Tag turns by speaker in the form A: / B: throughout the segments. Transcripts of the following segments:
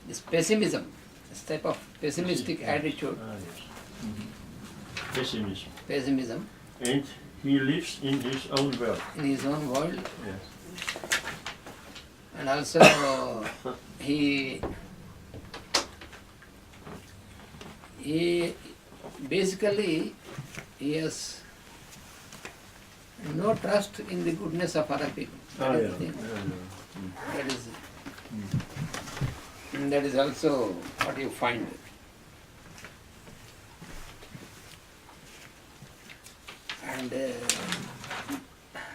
A: this pessimism, this type of pessimistic attitude,
B: Yes. Pessimism.
A: pessimism
B: And he lives in his own world.
A: in his own world,
B: Yes.
A: and also he basically he has no trust in the goodness of other people. That is the thing. That is also what you find. And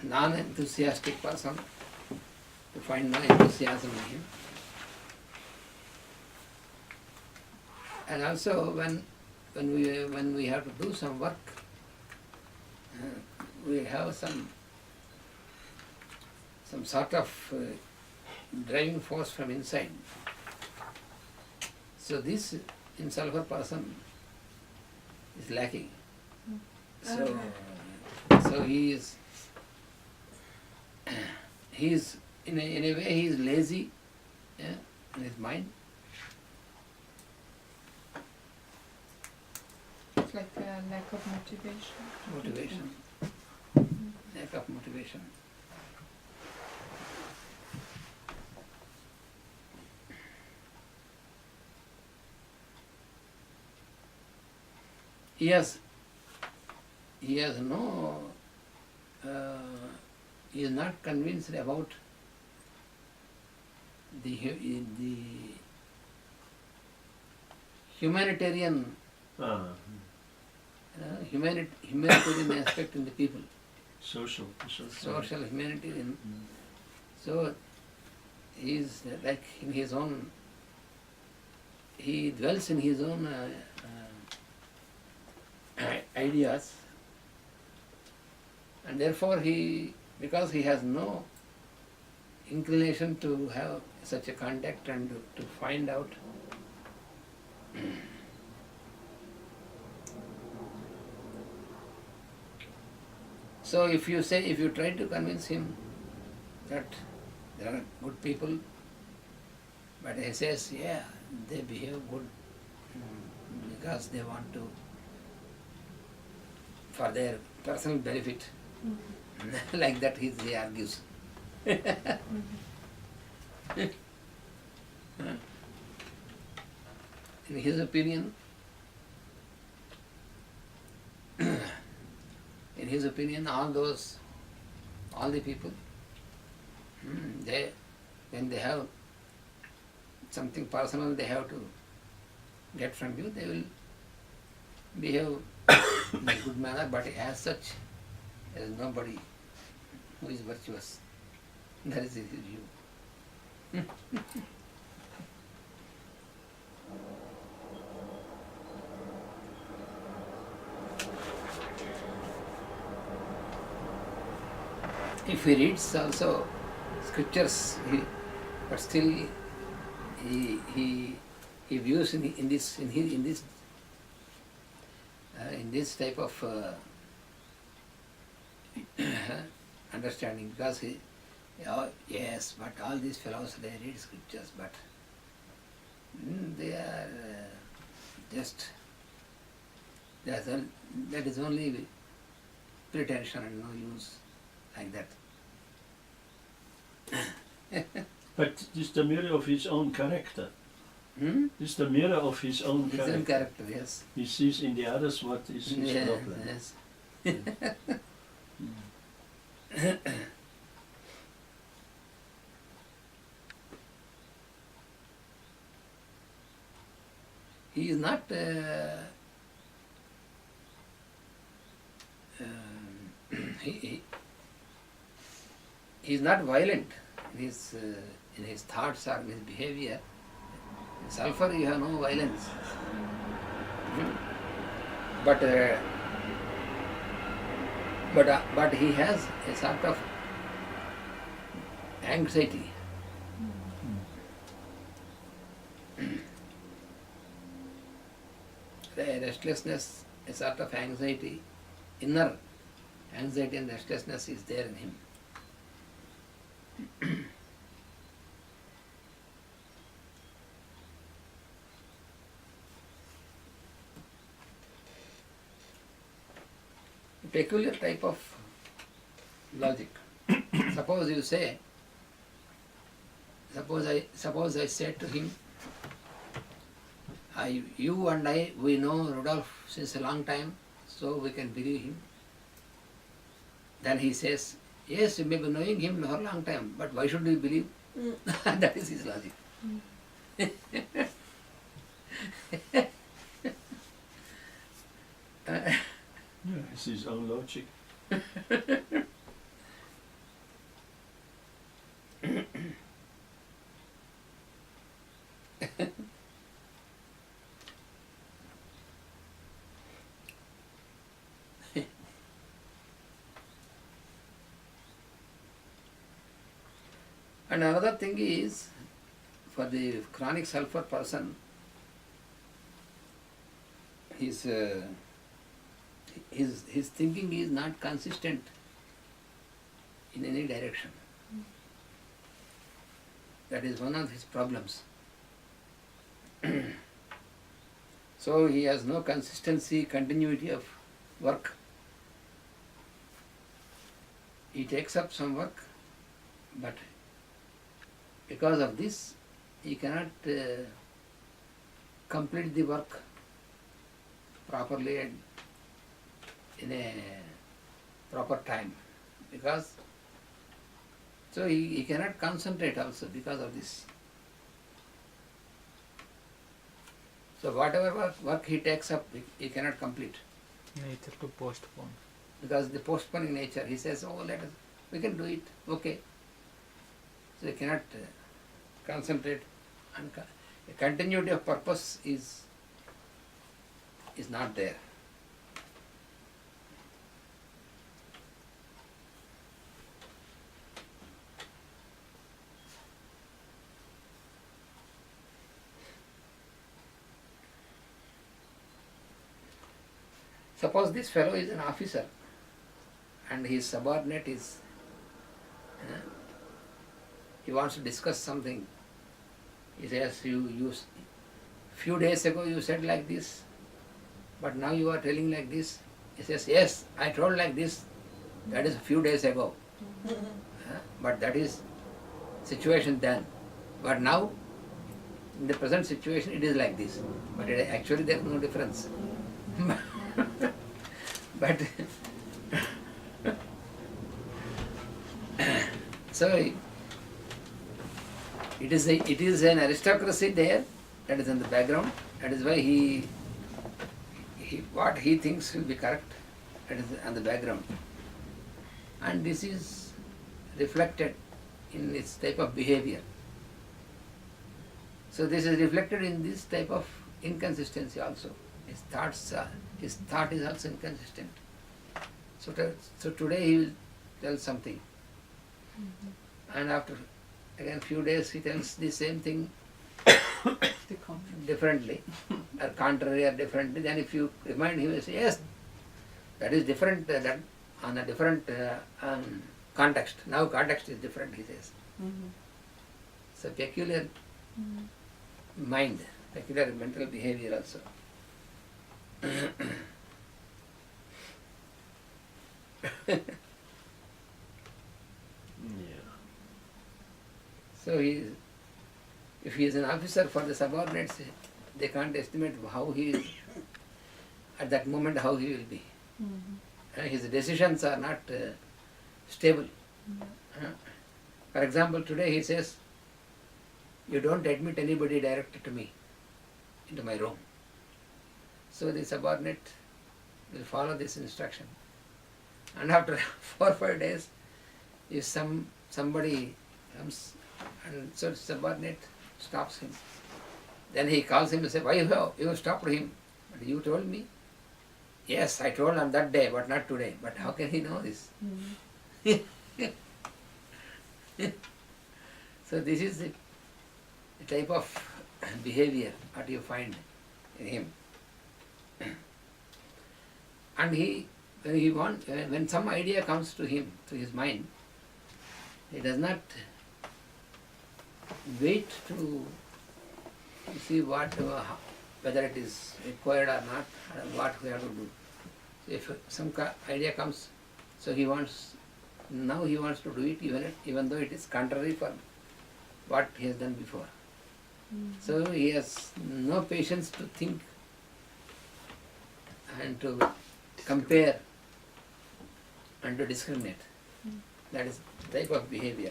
A: non-enthusiastic person, to find no enthusiasm in him. And also when we have to do some work, we have some sort of driving force from inside. So this in sulfur person is lacking. So he is in a way he is lazy, yeah, in his mind.
C: It's like a lack of motivation.
A: Lack of motivation. He has no, he is not convinced about the humanitarian humanitarian aspect in the people.
B: Social.
A: Social humanitarian. So he is like in his own, he dwells in his own ideas, and therefore because he has no inclination to have such a contact and to find out so if you try to convince him that there are good people, but he says, yeah, they behave good because they want to, for their personal benefit. Like that he argues. In his opinion, all the people, when they have something personal they have to get from you, they will behave in a good manner, but as such, there is nobody who is virtuous. That is his view. If he reads also scriptures, but still he views in this type of understanding, because yes, but all these fellows, they read scriptures, but they are just that is only pretension and no use, like that.
B: But this is the mirror of his own character. This is the mirror of his own character.
A: His own character, yes.
B: He sees in the others what is his problem.
A: Yes. He is not he is not violent in his thoughts or in his behavior. In sulfur you have no violence. But he has a sort of anxiety. The restlessness, a sort of anxiety, inner anxiety and restlessness is there in him. peculiar type of logic. Suppose you say, suppose I said to him, you and I, we know Rudolph since a long time, so we can believe him. Then he says, yes, you may be knowing him for a long time, but why should we believe? That is his logic.
B: Yeah, it's his own logic.
A: And another thing is, for the chronic sulfur person, his thinking is not consistent in any direction. That is one of his problems. So he has no consistency, continuity of work. He takes up some work, but because of this, he cannot complete the work properly and in a proper time. Because so he cannot concentrate also because of this. So whatever work he takes up, he cannot complete.
D: Nature to postpone.
A: Because the postponing nature, he says, oh, we can do it, okay. So he cannot concentrate, and a continuity of purpose is not there. Suppose this fellow is an officer and his subordinate is, he wants to discuss something. He says, few days ago you said like this, but now you are telling like this. He says, yes, I told like this, that is a few days ago. But that is situation then. But now, in the present situation, it is like this. But actually there is no difference. But so it is an aristocracy there, that is in the background. That is why he what he thinks will be correct, that is on the background. And this is reflected in its type of behavior. So this is reflected in this type of inconsistency also. His thought is also inconsistent. So today he will tell something, and after again few days he tells the same thing differently, or contrary or differently. Then if you remind him, he will say, yes, that is different, that on a different context. Now context is different, he says. So peculiar mind, peculiar mental behavior also. So if he is an officer, for the subordinates, they can't estimate how he is, at that moment how he will be. His decisions are not stable. For example, today he says, you don't admit anybody directly to me, into my room. So the subordinate will follow this instruction. And after 4 or 5 days, if somebody comes, and so the subordinate stops him. Then he calls him and says, why you stopped him? But you told me. Yes, I told on that day, but not today. But how can he know this? So this is the type of behavior what you find in him. And when some idea comes to him, to his mind, he does not wait to see whether it is required or not, or what we have to do. If some idea comes, so he wants to do it even though it is contrary for what he has done before. So he has no patience to think and to compare and to discriminate. That is the type of behavior.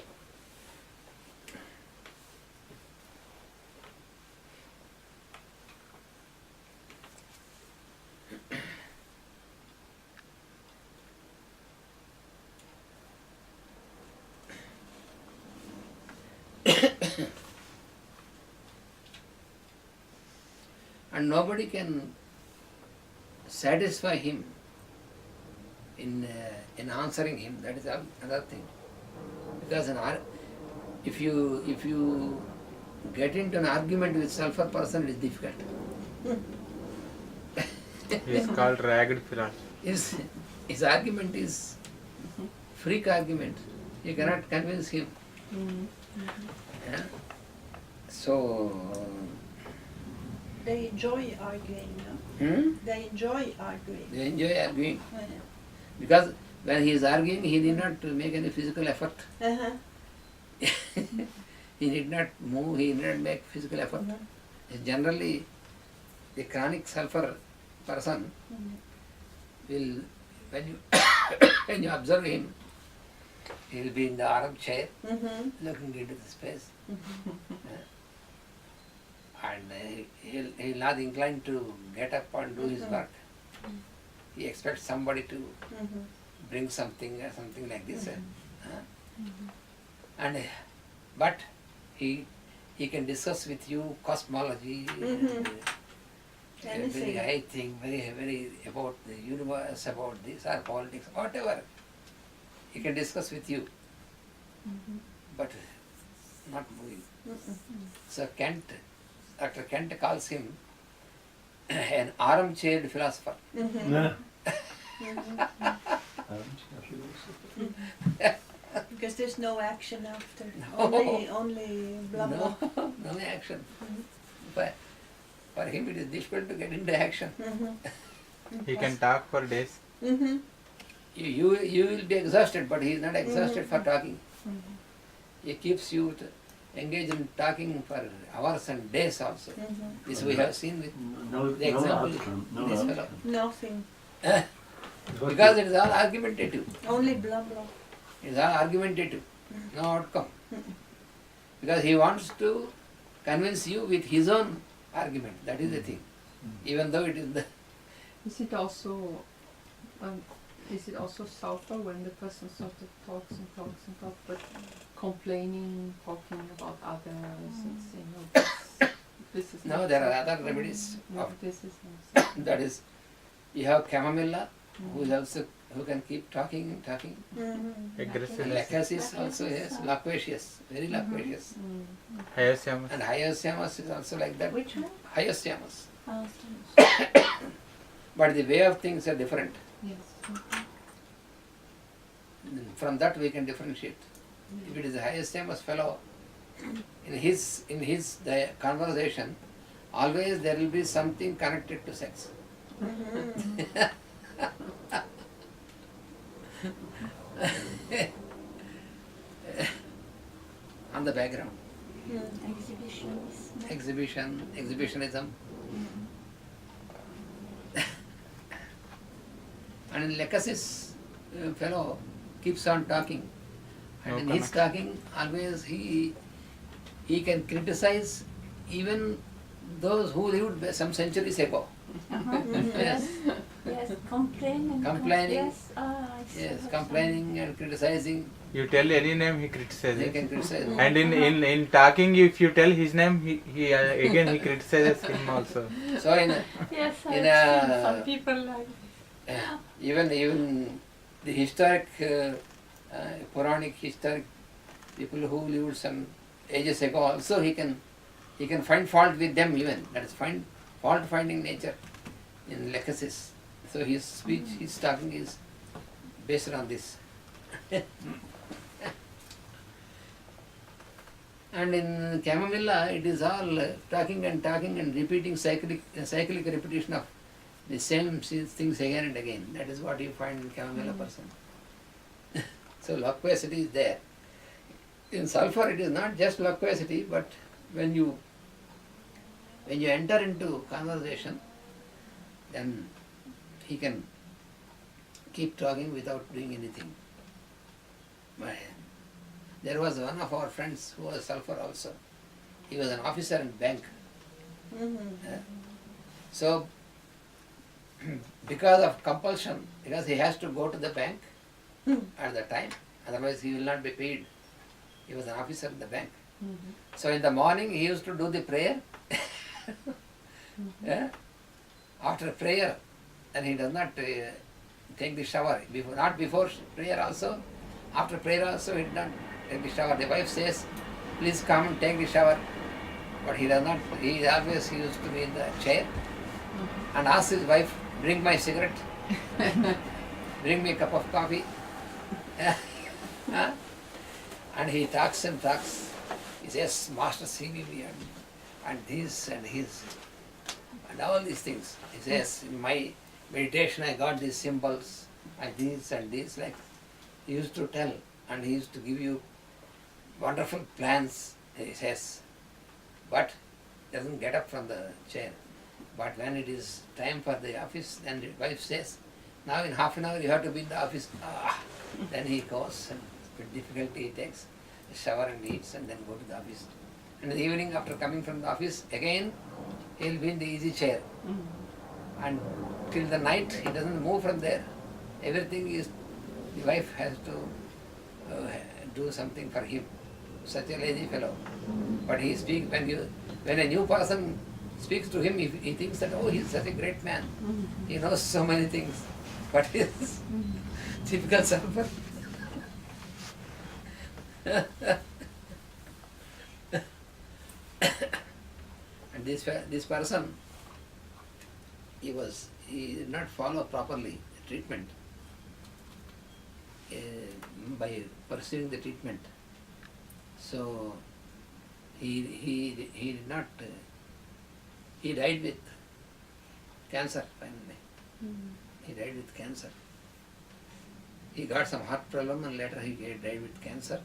A: And nobody can satisfy him in answering him. That is another thing. Because if you get into an argument with sulfur person, it is difficult.
D: It's called ragged philosophy.
A: His argument is freak argument. You cannot convince him. Yeah? So
E: They enjoy arguing, no? They enjoy arguing.
A: they enjoy arguing.
E: Yeah.
A: Because when he is arguing, he need not make any physical effort.
E: Uh-huh.
A: He need not move, he need not make physical effort. Generally, the chronic sulfur person will, when you when you observe him, he will be in the armchair, looking into the space. And he'll not inclined to get up and do his work. He expects somebody to bring something or something like this. And but he can discuss with you cosmology and very high thing, very about the universe, about this or politics, whatever. He can discuss with you, but not moving. So Dr. Kent calls him an armchair philosopher.
B: Yeah.
E: Because there's no action after.
A: No.
E: Only blah blah.
A: No action. But for him it is difficult to get into action.
D: He can talk for days.
A: You will be exhausted, but he is not exhausted for talking. He keeps you engaged in talking for hours and days also. This we have seen with the example
B: No
A: this fellow.
B: outcome.
E: Nothing.
A: Because it is all argumentative.
E: Only blah blah.
A: It is all argumentative, no outcome. Because he wants to convince you with his own argument. That is the thing. Even though it is the
C: Is it also sulfur when the person sort of talks, but complaining, talking about others, and saying, this is
A: no,
C: not
A: there are
C: sulfur.
A: other remedies.
C: No,
A: Of,
C: this is not sulfur.
A: that is, you have chamomilla, who can keep talking.
D: Aggressive.
A: And lacasis also, yes, loquacious, very loquacious.
D: Hyoscyamus.
A: And hyoscyamus is also like that.
E: Which one?
A: Hyoscyamus.
E: Oh,
A: But the way of things are different.
C: Yes.
A: From that we can differentiate. If it is a hyoscyamus fellow, in his the conversation, always there will be something connected to sex. On the background. Exhibitionism. And in Lacasis fellow keeps on talking. And
D: No
A: in his talking, always he can criticize even those who lived some centuries ago. Yes.
F: Yes, complaining.
A: Complaining.
F: Yes, I see
A: Yes,
F: what
A: complaining and criticizing.
D: You tell any name, he
A: They
D: criticizes.
A: can criticize.
D: And in talking, if you tell his name, he again he criticizes him also.
A: So
F: Yes,
A: in
F: I've seen
A: a-
F: some people like
A: even the historic Puranic historic people who lived some ages ago also he can find fault with them even. That is fault finding nature in Lacasis. So his speech, his talking is based on this. And in Chamomilla it is all talking and repeating cyclic repetition of the same things again and again. That is what you find in chamomile person. So loquacity is there. In sulfur it is not just loquacity, but when you enter into conversation, then he can keep talking without doing anything. But there was one of our friends who was sulfur also. He was an officer in bank. So because of compulsion, because he has to go to the bank at the time, otherwise he will not be paid. He was an officer in the bank. So in the morning he used to do the prayer. Yeah? After prayer, and he does not take the shower. Not before prayer also, after prayer also he did not take the shower. The wife says, please come and take the shower. But he does not, he always used to be in the chair and ask his wife, bring my cigarette, bring me a cup of coffee. And he talks and talks. He says, Master CVV and this and his and all these things. He says, in my meditation I got these symbols and this, like he used to tell, and he used to give you wonderful plans, he says, but doesn't get up from the chair. But when it is time for the office, then the wife says, now in half an hour you have to be in the office. Then he goes, and with difficulty he takes a shower and eats and then go to the office. And in the evening after coming from the office, again he will be in the easy chair. And till the night he doesn't move from there. Everything is, the wife has to do something for him. Such a lazy fellow. But he speaks, when a new person speaks to him, he thinks that, oh, he's such a great man. He knows so many things. But he is typical sulfur. And this person, he did not follow properly the treatment by pursuing the treatment. So he did not. He died with cancer finally. He died with cancer. He got some heart problem and later he died with cancer.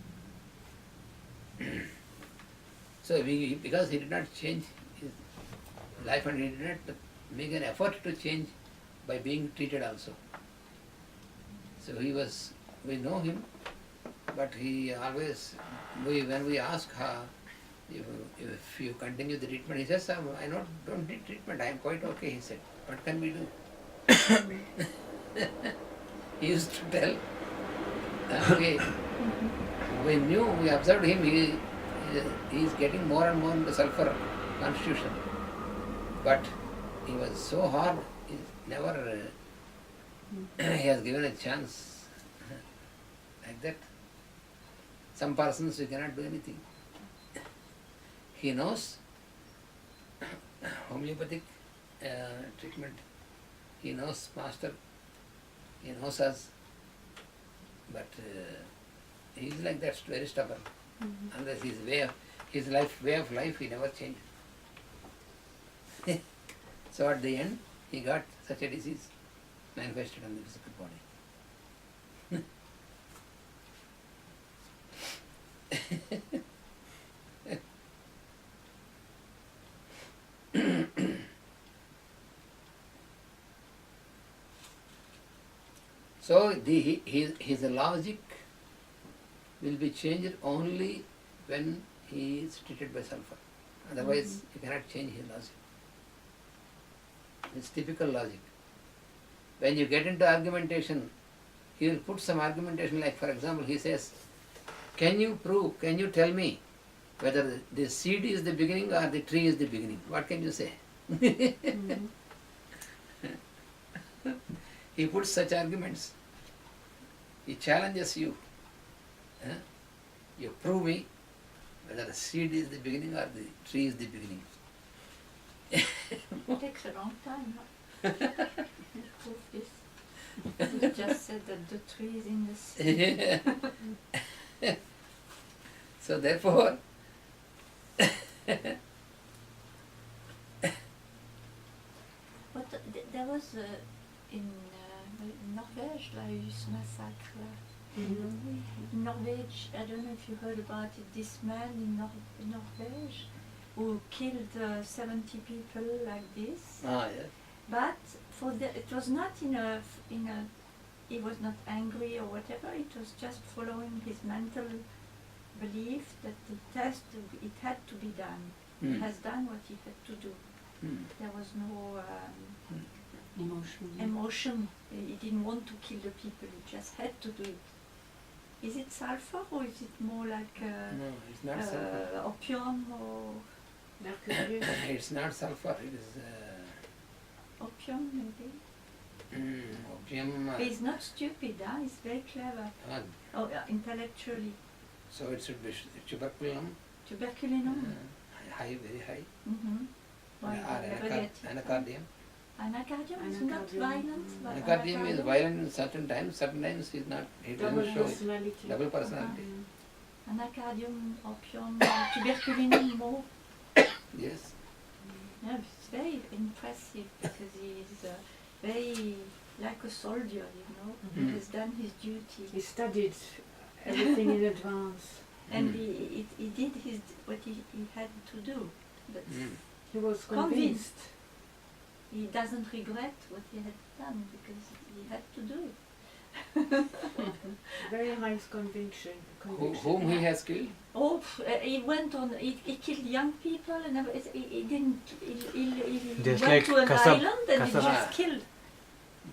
A: So because he did not change his life and he did not make an effort to change by being treated also. So we know him, but he always, when we ask her, if you continue the treatment, he says, I don't need treatment, I am quite okay, he said. What can we do? He used to tell, we observed him, he is getting more and more into sulfur constitution. But he was so hard, he has given a chance like that. Some persons, you cannot do anything. He knows homeopathic treatment. He knows master. He knows us. But he is like that, very stubborn. Unless his way of life, he never changed. So at the end, he got such a disease manifested on the physical body. So his logic will be changed only when he is treated by sulfur. Otherwise, you cannot change his logic. It's typical logic. When you get into argumentation, he will put some argumentation, like for example, he says, can you tell me whether the seed is the beginning or the tree is the beginning? What can you say? He puts such arguments. He challenges you. You prove me whether the seed is the beginning or the tree is the beginning.
F: It takes a long time. Huh? To prove this. You just said that the tree is in the sea.
A: So therefore,
F: But there was in Norvège, là, eu ce massacre là. In Norvège, I don't know if you heard about it, this man in Norvège who killed 70 people like this.
A: Ah, yes.
F: But it was not he was not angry or whatever, it was just following his mental belief that it had to be done. He has done what he had to do. There was no emotion. He didn't want to kill the people, he just had to do it. Is it sulfur or is it more like
A: No, it's not sulfur.
F: opium or
A: It's not sulfur, it is
F: opium maybe?
A: opium.
F: But he's not stupid, huh? He's very clever. Intellectually.
A: So it should be tuberculum,
F: Tuberculinum.
A: high, very high.
F: Why,
A: Or
F: never get it, huh?
A: anacardium.
F: Anacardium is not violent. but
A: Anacardium is violent in certain times he's not, he doesn't show it. Double personality.
F: Anacardium, opium, tuberculinum more.
A: Yes.
F: Yeah, it's very impressive because he's very like a soldier, you know. He has done his duty.
G: He studied everything in advance.
F: And he did what he had to do. But
G: He was
F: convinced. He doesn't regret what he had done because he had to do it.
G: Very high conviction.
A: Whom he has killed?
F: Oh, he went on. He killed young people, and he didn't. He
D: Just
F: went
D: like
F: to an
D: Kasab-
F: island and he
A: Kasab-
F: just killed.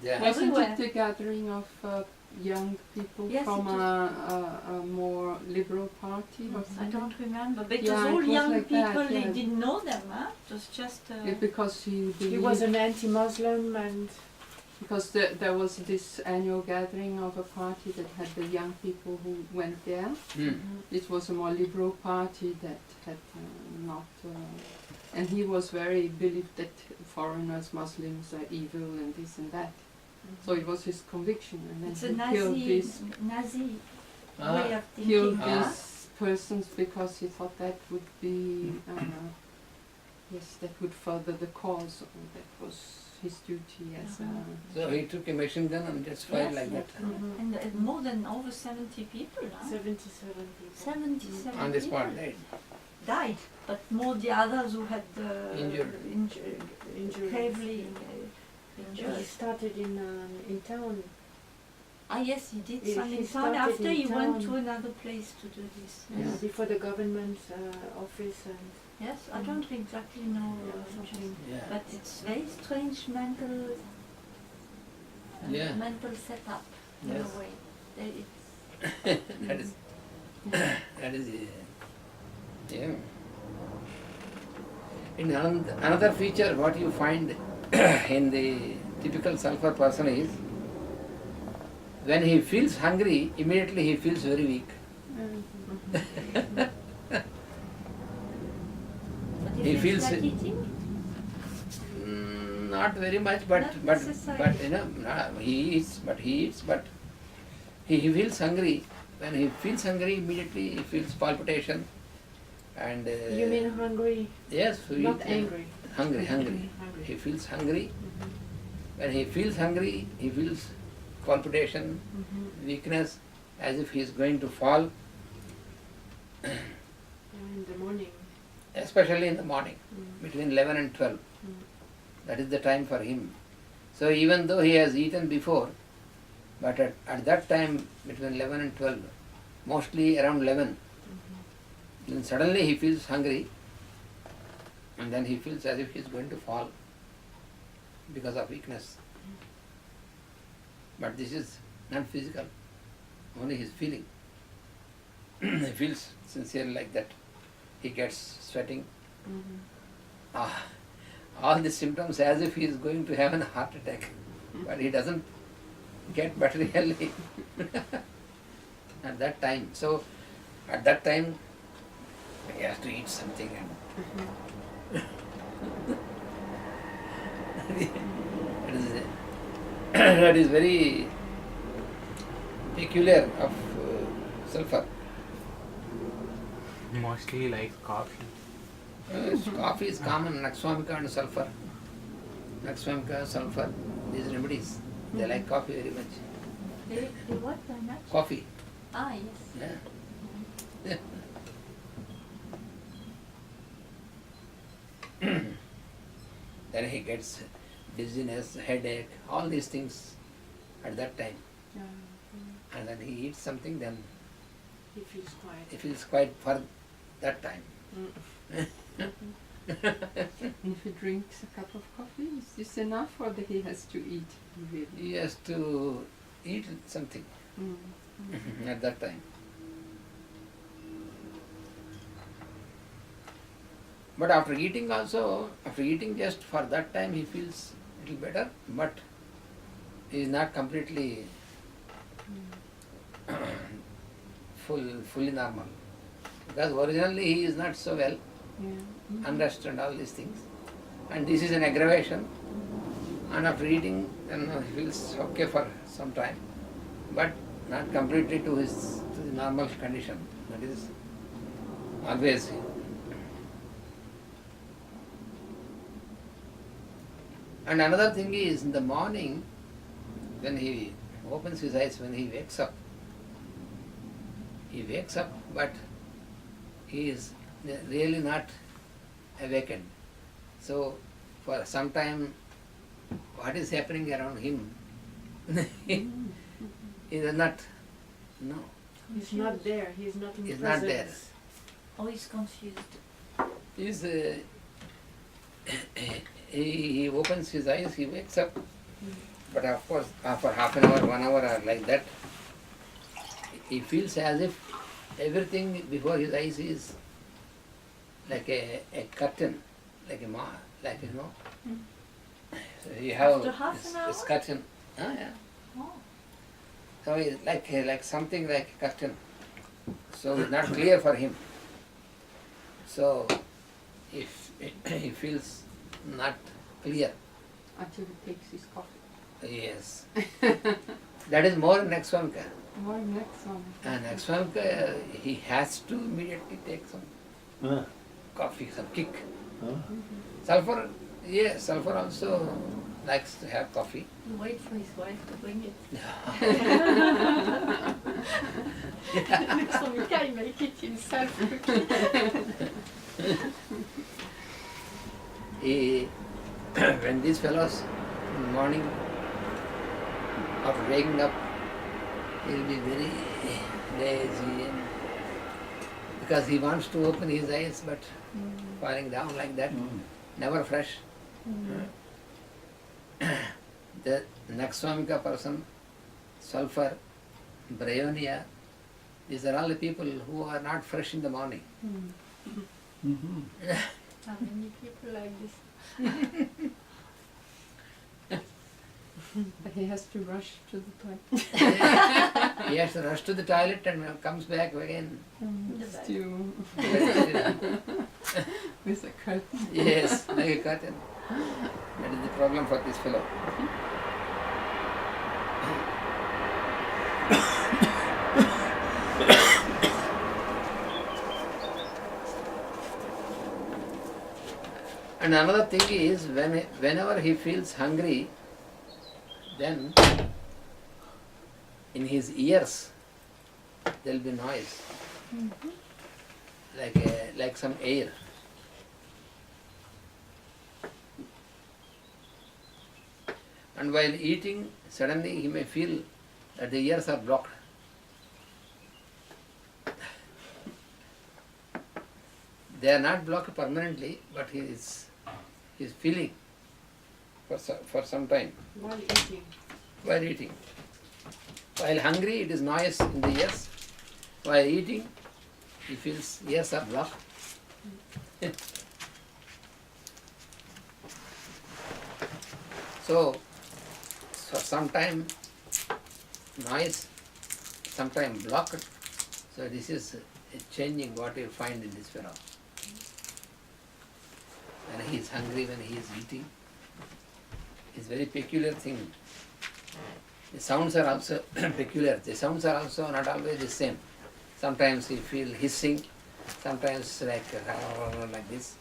A: Yeah.
C: Wasn't
F: Everywhere.
C: it the gathering of young people
F: Yes,
C: from
F: it
C: a more liberal party or
F: I
C: something?
F: don't remember, but it
C: Yeah,
F: was all
C: it was
F: young
C: like that,
F: people. He
C: yeah.
F: didn't know them. Huh? It was just.
C: Yeah, because he
G: He was
C: believed,
G: an anti-Muslim and
C: because there was this annual gathering of a party that had the young people who went there. It was a more liberal party that had not, and he was very believed that foreigners, Muslims are evil and this and that. So it was his conviction, and then
F: It's a
C: he killed
F: Nazi
A: Ah.
F: way of
C: killed
F: thinking. Huh?
C: these persons because he thought that would be, yes, that would further the cause, or that was his duty as a...
A: So he took a machine gun and just fired
F: Yes,
A: like
F: yes.
A: that.
F: And more than over 70 people. Huh?
G: 77 people.
F: 77
A: On the
F: people
A: spot, right?
F: died, but more the others who had
A: Injured.
G: Injuries.
F: heavily
G: He
F: injured.
G: started in town.
F: Ah yes, he did
G: He-
F: some
G: he
F: in town.
G: started
F: After
G: in
F: he went
G: town.
F: to another place to do this. Yes,
G: Before the government office and
F: yes. I don't exactly know,
G: something.
A: Yeah.
F: but it's very strange mental
A: Yeah.
F: mental setup in
A: Yes.
F: a way. It's
A: That is, that is, yeah. In another feature, what you find in the typical sulfur person is, when he feels hungry, immediately he feels very weak.
F: but
A: He
F: he
A: feels
F: like
A: it.
F: eating.
A: Not very much, but
F: Not
A: but
F: necessarily.
A: you know, he eats, but he feels hungry. When he feels hungry, immediately he feels palpitation, and
G: You mean hungry,
A: yes, so
G: not
A: he-
G: angry?
A: Hungry.
G: Hungry.
A: He feels hungry. When he feels hungry, he feels palpitation, weakness, as if he is going to fall,
G: In the morning.
A: especially in the morning, between 11 and 12. That is the time for him. So even though he has eaten before, but at that time, between 11 and 12, mostly around 11, then suddenly he feels hungry, and then he feels as if he is going to fall because of weakness. But this is not physical, only his feeling. He feels sincerely like that. He gets sweating. All the symptoms as if he is going to have a heart attack, but he doesn't get, but really at that time. So at that time he has to eat something, and that is very peculiar of sulfur.
D: Mostly like coffee.
A: Coffee is common, Nakswamika and sulfur. Naxwamka, sulfur, these remedies. They like coffee very much.
F: They what? They're not?
A: Coffee.
F: Ah, yes.
A: Yeah. Then he gets dizziness, headache, all these things at that time. And then he eats something, then
G: He feels quiet.
A: he feels quite for that time.
C: And if he drinks a cup of coffee, is this enough or that he has to eat? Really?
A: He has to eat something at that time. But after eating also, after eating just for that time he feels a little better, but he is not completely fully normal. Because originally he is not so well, unrest and all these things. And this is an aggravation. And after eating, then he feels okay for some time, but not completely to the normal condition. That is always. And another thing is, in the morning, when he opens his eyes, when he wakes up, but he is really not awakened. So, for some time, what is happening around him, he does not know.
G: He's not there. He's not in
A: He's
G: presence.
A: not there.
F: Oh, he's confused.
A: He's, he opens his eyes, he wakes up, but of course, after half an hour, 1 hour or like that, he feels as if everything before his eyes is like a curtain, like you know. So you have
F: After half an
A: this
F: hour?
A: curtain. Yeah.
F: Oh.
A: So it's like something like a curtain. So it's not clear for him. So if he feels not clear,
C: Until he takes his coffee.
A: yes. That is more Naxwamka.
C: Or next one.
A: And Naxwamka, he has to immediately take some coffee, some kick. Sulfur, yes, sulfur also likes to have coffee.
F: You wait for his wife to bring it. So he can make it himself quickly.
A: When these fellows in the morning, after waking up, he will be very lazy and because he wants to open his eyes but falling down like that, never fresh. The Naxwamika person, sulfur, bryonia, these are all the people who are not fresh in the morning.
F: How many people like this?
C: But he has to rush to the toilet.
A: He has to rush to the toilet and comes back again.
C: Stew with a curtain.
A: Yes, like a curtain. That is the problem for this fellow. And another thing is, whenever he feels hungry, then in his ears there will be noise, like some air. And while eating, suddenly he may feel that the ears are blocked. They are not blocked permanently, but he is feeling for some time
G: While eating.
A: while eating. While hungry, it is noise in the ears. While eating, he feels ears are blocked. So, for some time noise, sometime blocked. So this is changing what you find in this fellow. When he is hungry, when he is eating, it's very peculiar thing. The sounds are also peculiar. The sounds are also not always the same. Sometimes you feel hissing, sometimes like this.